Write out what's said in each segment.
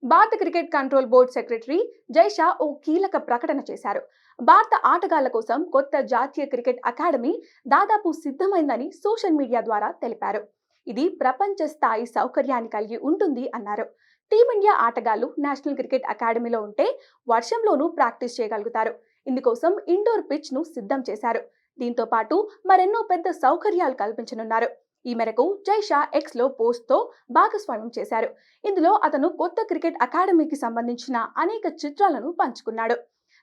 భారత cricket control board secretary Jay Shah ఓ కీలక ప్రకటన చేశారు. భారత ఆటగాళ్ల కోసం కొత్త జాతీయ క్రికెట్ అకాడమీ దాదాపు సిద్ధమైందని సోషల్ మీడియా ద్వారా తెలిపారు. ఇది ప్రపంచ స్థాయి సౌకర్యాన్ని కలిగి ఉంటుంది అన్నారు. టీమిండియా ఆటగాళ్లు నేషనల్ క్రికెట్ అకాడమీలో ఉంటే వర్షంలోనూ ప్రాక్టీస్ చేయగలుగుతారు. ఇందుకోసం ఇండోర్ పిచ్ ను సిద్ధం చేశారు. దీంతో పాటు మరెన్నో పెద్ద సౌకర్యాలు కల్పించనున్నారు. ఈ మేరకు జైషా ఎక్స్ లో పోస్ట్ తో భాగస్వామ్యం చేశారు. ఇందులో అతను కొత్త క్రికెట్ అకాడమీకి సంబంధించిన అనేక చిత్రాలను పంచుకున్నాడు.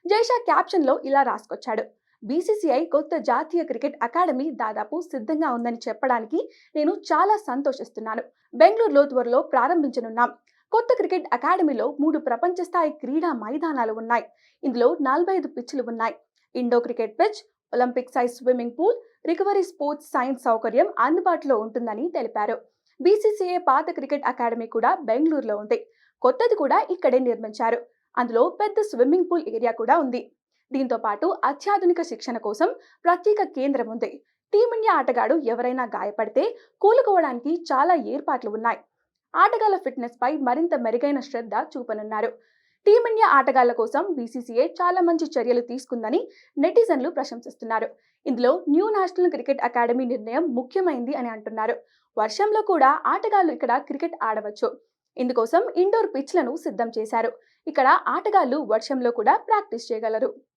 జైషా క్యాప్షన్ లో ఇలా రాసుకొచ్చాడు: బీసీసీఐ కొత్త జాతీయ క్రికెట్ అకాడమీ దాదాపు సిద్ధంగా ఉందని చెప్పడానికి నేను చాలా సంతోషిస్తున్నాను. బెంగళూరులో త్వరలో ప్రారంభించనున్నాం. కొత్త క్రికెట్ అకాడమీలో 3 ప్రపంచ స్థాయి క్రీడా మైదానాలు ఉన్నాయి. ఇందులో 45 పిచ్లు ఉన్నాయి. Indo cricket pitch, Olympic size swimming pool, recovery sports science సౌకర్యం అందుబాటులో ఉంటుందని తెలిపారు. బీసీసీఐ పాత క్రికెట్ అకాడమీ కూడా బెంగళూరులో ఉంది. కొత్తది కూడా ఇక్కడే నిర్మించారు. అందులో పెద్ద స్విమ్మింగ్ పూల్ ఏరియా కూడా ఉంది. దీంతో పాటు అత్యాధునిక శిక్షణ కోసం ప్రత్యేక కేంద్రం ఉంది. టీమిండియా ఆటగాడు ఎవరైనా గాయపడితే కోలుకోవడానికి చాలా ఏర్పాట్లు ఉన్నాయి. ఆటగాళ్ల ఫిట్నెస్ పై మరింత మెరుగైన శ్రద్ధ చూపనున్నారు. టీమిండియా ఆటగాళ్ల కోసం బీసీసీఐ చాలా మంచి చర్యలు తీసుకుందని నెటిజన్లు ప్రశంసిస్తున్నారు. ఇందులో న్యూ నేషనల్ క్రికెట్ అకాడమీ నిర్ణయం ముఖ్యమైంది అని అంటున్నారు. వర్షంలో కూడా ఆటగాళ్లు ఇక్కడ క్రికెట్ ఆడవచ్చు. ఇందుకోసం ఇండోర్ పిచ్లను సిద్ధం చేశారు. ఇక్కడ ఆటగాళ్లు వర్షంలో కూడా ప్రాక్టీస్ చేయగలరు.